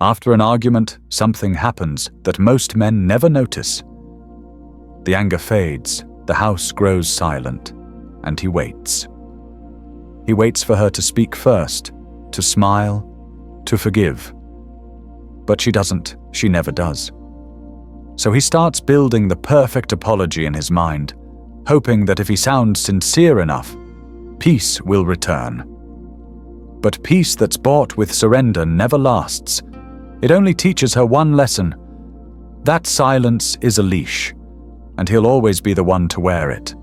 After an argument, something happens that most men never notice. The anger fades, the house grows silent, and he waits. He waits for her to speak first, to smile, to forgive. But she doesn't, she never does. So he starts building the perfect apology in his mind, hoping that if he sounds sincere enough, peace will return. But peace that's bought with surrender never lasts. It only teaches her one lesson. That silence is a leash, and he'll always be the one to wear it.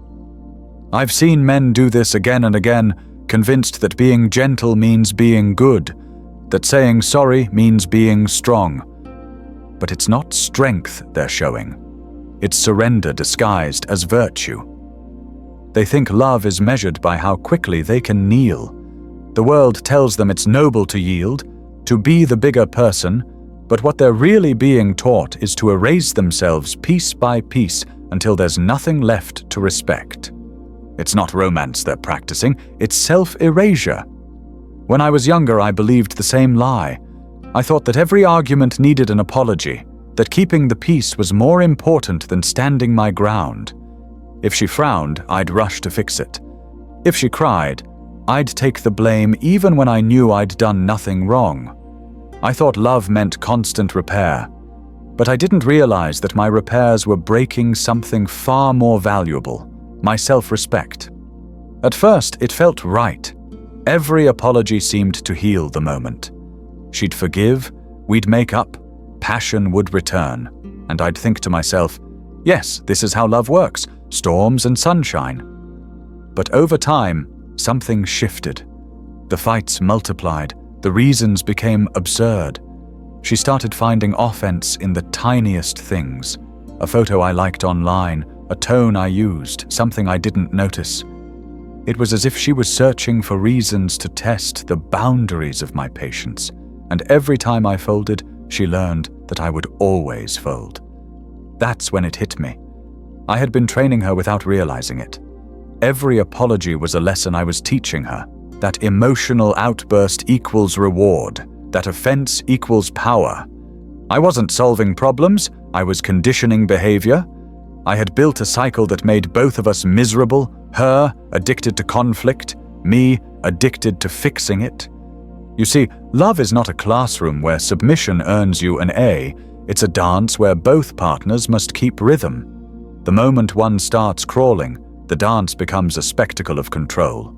I've seen men do this again and again, convinced that being gentle means being good, that saying sorry means being strong. But it's not strength they're showing. It's surrender disguised as virtue. They think love is measured by how quickly they can kneel. The world tells them it's noble to yield, to be the bigger person, but what they're really being taught is to erase themselves piece by piece until there's nothing left to respect. It's not romance they're practicing, it's self-erasure. When I was younger, I believed the same lie. I thought that every argument needed an apology, that keeping the peace was more important than standing my ground. If she frowned, I'd rush to fix it. If she cried, I'd take the blame even when I knew I'd done nothing wrong. I thought love meant constant repair, but I didn't realize that my repairs were breaking something far more valuable, my self-respect. At first, it felt right. Every apology seemed to heal the moment. She'd forgive, we'd make up, passion would return, and I'd think to myself, yes, this is how love works, storms and sunshine. But over time, something shifted. The fights multiplied, the reasons became absurd. She started finding offense in the tiniest things. A photo I liked online, a tone I used, something I didn't notice. It was as if she was searching for reasons to test the boundaries of my patience, and every time I folded, she learned that I would always fold. That's when it hit me. I had been training her without realizing it. Every apology was a lesson I was teaching her, that emotional outburst equals reward, that offense equals power. I wasn't solving problems, I was conditioning behavior. I had built a cycle that made both of us miserable, her addicted to conflict, me addicted to fixing it. You see, love is not a classroom where submission earns you an A, it's a dance where both partners must keep rhythm. The moment one starts crawling, the dance becomes a spectacle of control.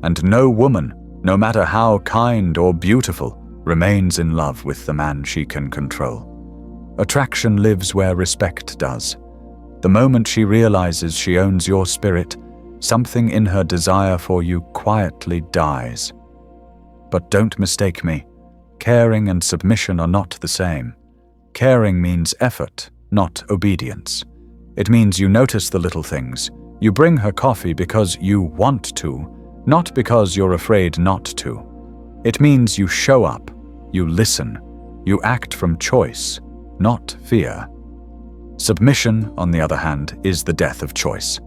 And no woman, no matter how kind or beautiful, remains in love with the man she can control. Attraction lives where respect does. The moment she realizes she owns your spirit, something in her desire for you quietly dies. But don't mistake me. Caring and submission are not the same. Caring means effort, not obedience. It means you notice the little things. You bring her coffee because you want to, not because you're afraid not to. It means you show up, you listen, you act from choice, not fear. Submission, on the other hand, is the death of choice.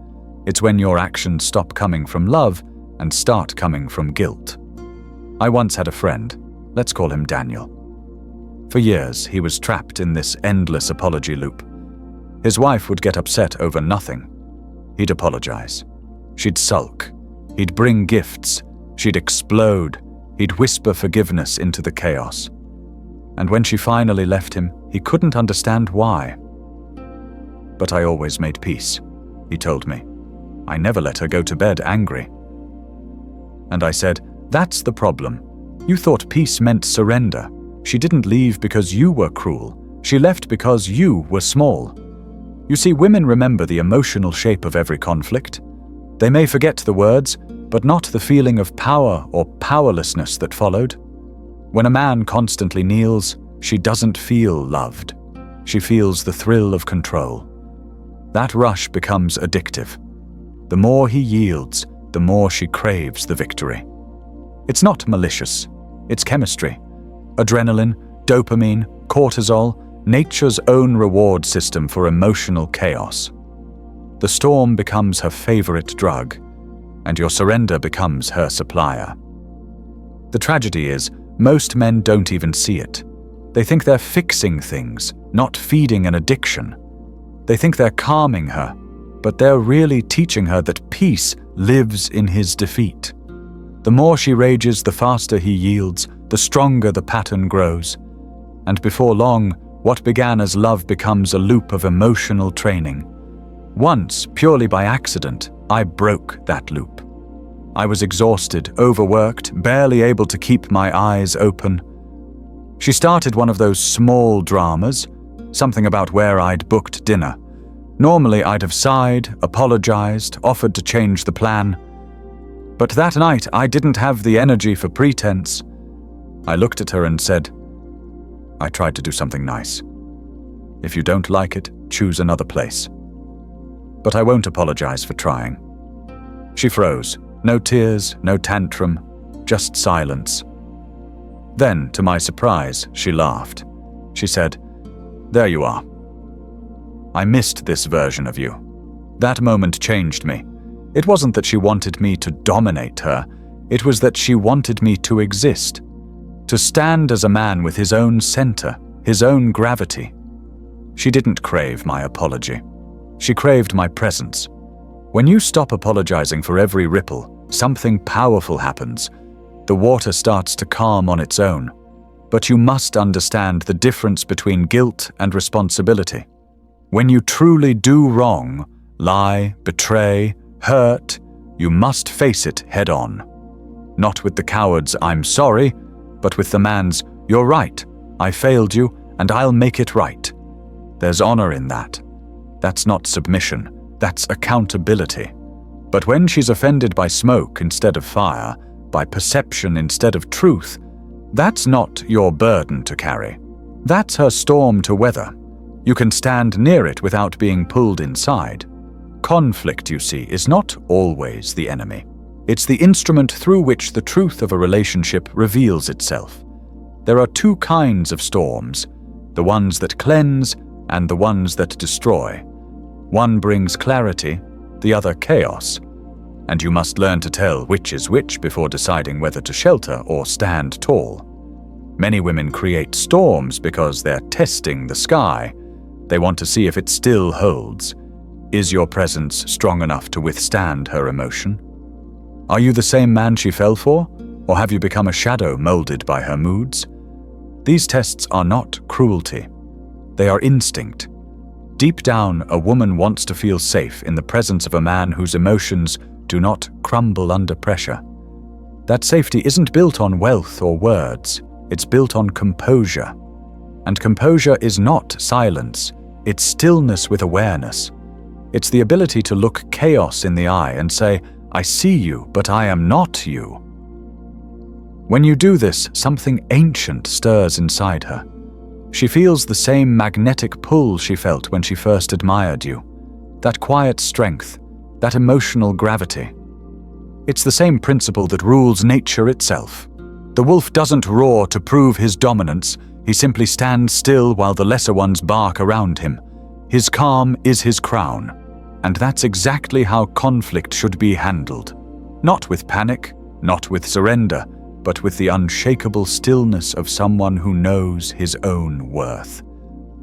It's when your actions stop coming from love and start coming from guilt. I once had a friend, let's call him Daniel. For years, he was trapped in this endless apology loop. His wife would get upset over nothing. He'd apologize. She'd sulk. He'd bring gifts. She'd explode. He'd whisper forgiveness into the chaos. And when she finally left him, he couldn't understand why. But I always made peace, he told me. I never let her go to bed angry. And I said, that's the problem. You thought peace meant surrender. She didn't leave because you were cruel. She left because you were small. You see, women remember the emotional shape of every conflict. They may forget the words, but not the feeling of power or powerlessness that followed. When a man constantly kneels, she doesn't feel loved. She feels the thrill of control. That rush becomes addictive. The more he yields, the more she craves the victory. It's not malicious. It's chemistry. Adrenaline, dopamine, cortisol, nature's own reward system for emotional chaos. The storm becomes her favorite drug, and your surrender becomes her supplier. The tragedy is, most men don't even see it. They think they're fixing things, not feeding an addiction. They think they're calming her, but they're really teaching her that peace lives in his defeat. The more she rages, the faster he yields, the stronger the pattern grows. And before long, what began as love becomes a loop of emotional training. Once, purely by accident, I broke that loop. I was exhausted, overworked, barely able to keep my eyes open. She started one of those small dramas, something about where I'd booked dinner. Normally I'd have sighed, apologized, offered to change the plan. But that night I didn't have the energy for pretense. I looked at her and said, "I tried to do something nice. If you don't like it, choose another place. But I won't apologize for trying." She froze. No tears, no tantrum, just silence. Then, to my surprise, she laughed. She said, "There you are. I missed this version of you." That moment changed me. It wasn't that she wanted me to dominate her. It was that she wanted me to exist, to stand as a man with his own center, his own gravity. She didn't crave my apology. She craved my presence. When you stop apologizing for every ripple, something powerful happens. The water starts to calm on its own. But you must understand the difference between guilt and responsibility. When you truly do wrong, lie, betray, hurt, you must face it head on. Not with the coward's "I'm sorry," but with the man's "You're right, I failed you, and I'll make it right." There's honor in that. That's not submission, that's accountability. But when she's offended by smoke instead of fire, by perception instead of truth, that's not your burden to carry. That's her storm to weather. You can stand near it without being pulled inside. Conflict, you see, is not always the enemy. It's the instrument through which the truth of a relationship reveals itself. There are two kinds of storms, the ones that cleanse and the ones that destroy. One brings clarity, the other chaos, and you must learn to tell which is which before deciding whether to shelter or stand tall. Many women create storms because they're testing the sky. They want to see if it still holds. Is your presence strong enough to withstand her emotion? Are you the same man she fell for, or have you become a shadow molded by her moods? These tests are not cruelty. They are instinct. Deep down, a woman wants to feel safe in the presence of a man whose emotions do not crumble under pressure. That safety isn't built on wealth or words. It's built on composure. And composure is not silence. It's stillness with awareness. It's the ability to look chaos in the eye and say, "I see you, but I am not you." When you do this, something ancient stirs inside her. She feels the same magnetic pull she felt when she first admired you. That quiet strength, that emotional gravity. It's the same principle that rules nature itself. The wolf doesn't roar to prove his dominance. He simply stands still while the lesser ones bark around him. His calm is his crown. And that's exactly how conflict should be handled. Not with panic, not with surrender, but with the unshakable stillness of someone who knows his own worth.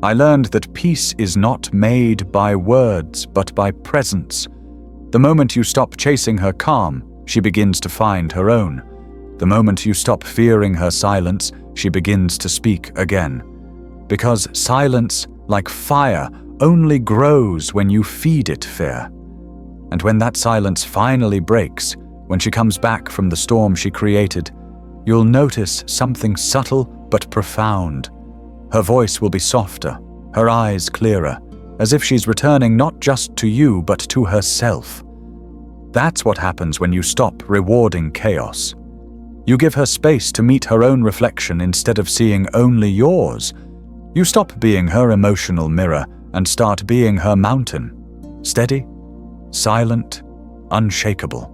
I learned that peace is not made by words, but by presence. The moment you stop chasing her calm, she begins to find her own. The moment you stop fearing her silence, she begins to speak again. Because silence, like fire, only grows when you feed it fear. And when that silence finally breaks, when she comes back from the storm she created, you'll notice something subtle but profound. Her voice will be softer, her eyes clearer, as if she's returning not just to you but to herself. That's what happens when you stop rewarding chaos. You give her space to meet her own reflection instead of seeing only yours. You stop being her emotional mirror and start being her mountain. Steady, silent, unshakable.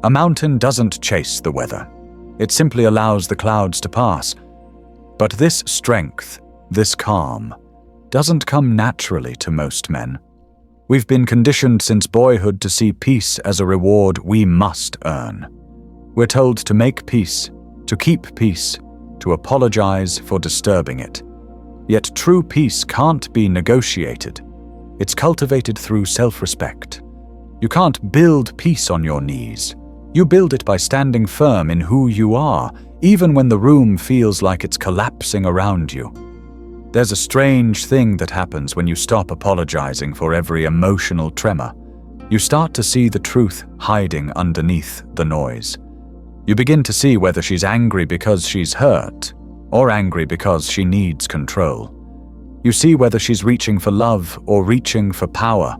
A mountain doesn't chase the weather. It simply allows the clouds to pass. But this strength, this calm, doesn't come naturally to most men. We've been conditioned since boyhood to see peace as a reward we must earn. We're told to make peace, to keep peace, to apologize for disturbing it. Yet true peace can't be negotiated. It's cultivated through self-respect. You can't build peace on your knees. You build it by standing firm in who you are, even when the room feels like it's collapsing around you. There's a strange thing that happens when you stop apologizing for every emotional tremor. You start to see the truth hiding underneath the noise. You begin to see whether she's angry because she's hurt, or angry because she needs control. You see whether she's reaching for love or reaching for power.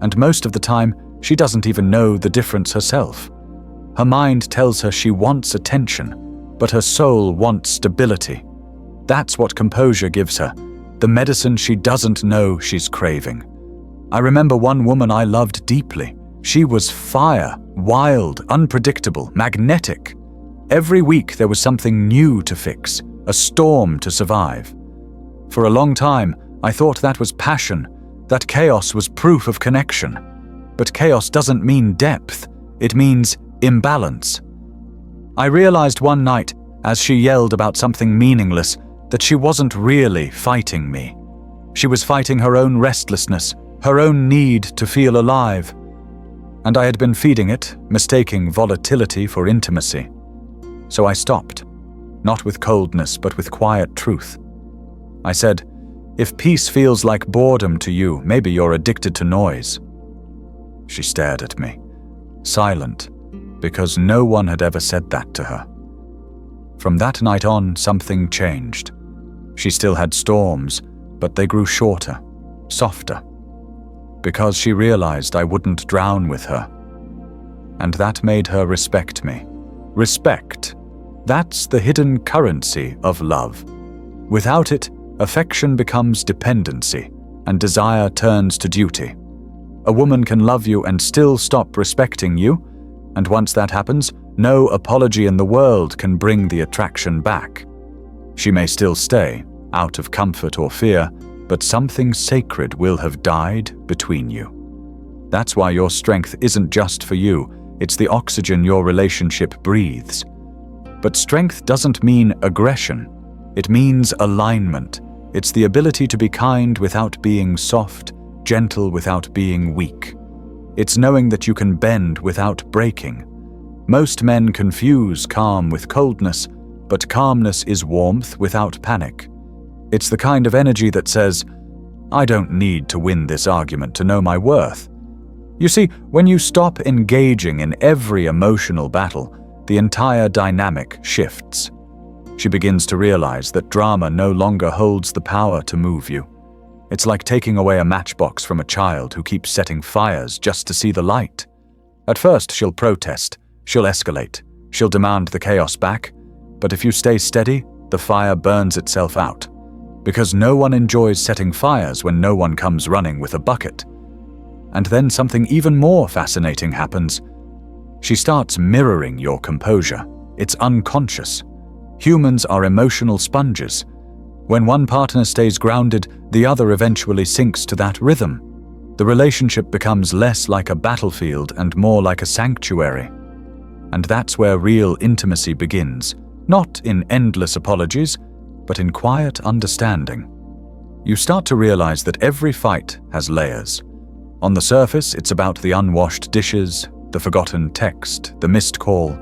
And most of the time, she doesn't even know the difference herself. Her mind tells her she wants attention, but her soul wants stability. That's what composure gives her, the medicine she doesn't know she's craving. I remember one woman I loved deeply. She was fire, wild, unpredictable, magnetic. Every week there was something new to fix, a storm to survive. For a long time, I thought that was passion, that chaos was proof of connection. But chaos doesn't mean depth, it means imbalance. I realized one night, as she yelled about something meaningless, that she wasn't really fighting me. She was fighting her own restlessness, her own need to feel alive. And I had been feeding it, mistaking volatility for intimacy. So I stopped, not with coldness, but with quiet truth. I said, "If peace feels like boredom to you, maybe you're addicted to noise." She stared at me, silent, because no one had ever said that to her. From that night on, something changed. She still had storms, but they grew shorter, softer, because she realized I wouldn't drown with her. And that made her respect me. Respect, that's the hidden currency of love. Without it, affection becomes dependency, and desire turns to duty. A woman can love you and still stop respecting you, and once that happens, no apology in the world can bring the attraction back. She may still stay, out of comfort or fear, but something sacred will have died between you. That's why your strength isn't just for you, it's the oxygen your relationship breathes. But strength doesn't mean aggression. It means alignment. It's the ability to be kind without being soft, gentle without being weak. It's knowing that you can bend without breaking. Most men confuse calm with coldness, but calmness is warmth without panic. It's the kind of energy that says, "I don't need to win this argument to know my worth." You see, when you stop engaging in every emotional battle, the entire dynamic shifts. She begins to realize that drama no longer holds the power to move you. It's like taking away a matchbox from a child who keeps setting fires just to see the light. At first, she'll protest, she'll escalate, she'll demand the chaos back, but if you stay steady, the fire burns itself out. Because no one enjoys setting fires when no one comes running with a bucket. And then something even more fascinating happens. She starts mirroring your composure. It's unconscious. Humans are emotional sponges. When one partner stays grounded, the other eventually sinks to that rhythm. The relationship becomes less like a battlefield and more like a sanctuary. And that's where real intimacy begins, not in endless apologies, but in quiet understanding. You start to realize that every fight has layers. On the surface, it's about the unwashed dishes, the forgotten text, the missed call.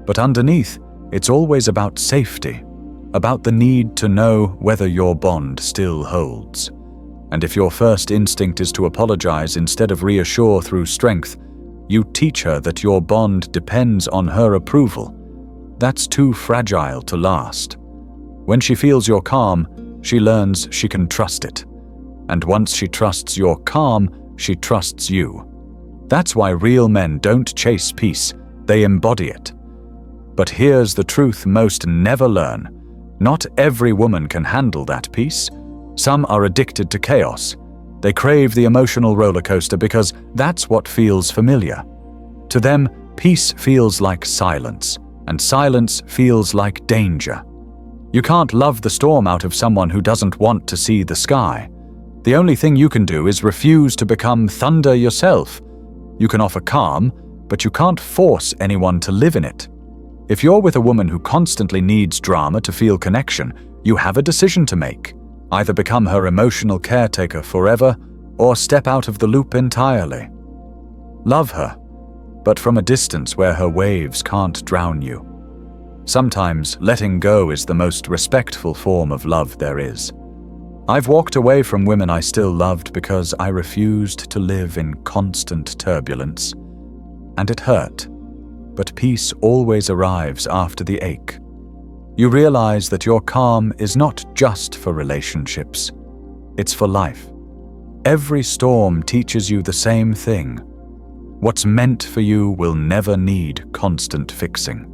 But underneath, it's always about safety, about the need to know whether your bond still holds. And if your first instinct is to apologize instead of reassure through strength, you teach her that your bond depends on her approval. That's too fragile to last. When she feels your calm, she learns she can trust it. And once she trusts your calm, she trusts you. That's why real men don't chase peace, they embody it. But here's the truth most never learn. Not every woman can handle that peace. Some are addicted to chaos. They crave the emotional roller coaster because that's what feels familiar. To them, peace feels like silence, and silence feels like danger. You can't love the storm out of someone who doesn't want to see the sky. The only thing you can do is refuse to become thunder yourself. You can offer calm, but you can't force anyone to live in it. If you're with a woman who constantly needs drama to feel connection, you have a decision to make. Either become her emotional caretaker forever, or step out of the loop entirely. Love her, but from a distance where her waves can't drown you. Sometimes letting go is the most respectful form of love there is. I've walked away from women I still loved because I refused to live in constant turbulence. And it hurt, but peace always arrives after the ache. You realize that your calm is not just for relationships, it's for life. Every storm teaches you the same thing. What's meant for you will never need constant fixing.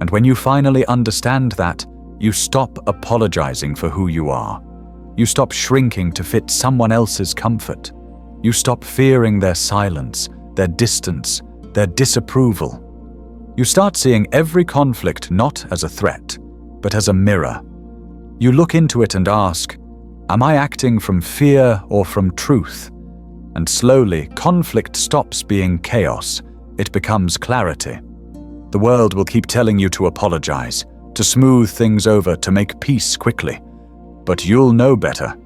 And when you finally understand that, you stop apologizing for who you are. You stop shrinking to fit someone else's comfort. You stop fearing their silence, their distance, their disapproval. You start seeing every conflict not as a threat, but as a mirror. You look into it and ask, am I acting from fear or from truth? And slowly, conflict stops being chaos. It becomes clarity. The world will keep telling you to apologize, to smooth things over, to make peace quickly. But you'll know better.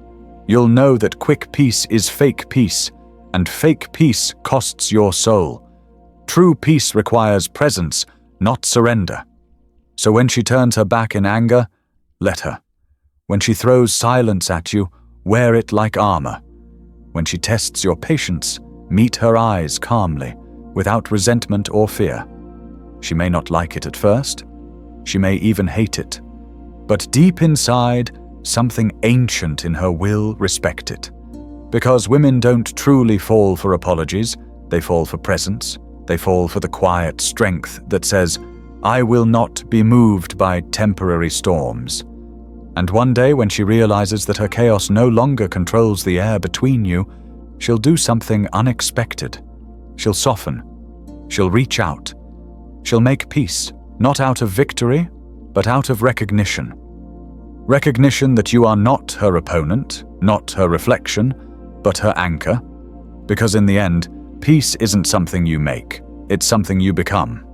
You'll know that quick peace is fake peace, and fake peace costs your soul. True peace requires presence, not surrender. So when she turns her back in anger, let her. When she throws silence at you, wear it like armor. When she tests your patience, meet her eyes calmly, without resentment or fear. She may not like it at first. She may even hate it. But deep inside, something ancient in her will respect it. Because women don't truly fall for apologies, they fall for presence. They fall for the quiet strength that says, I will not be moved by temporary storms. And one day when she realizes that her chaos no longer controls the air between you, she'll do something unexpected. She'll soften. She'll reach out. She'll make peace, not out of victory, but out of recognition. Recognition that you are not her opponent, not her reflection, but her anchor. Because in the end, peace isn't something you make, it's something you become.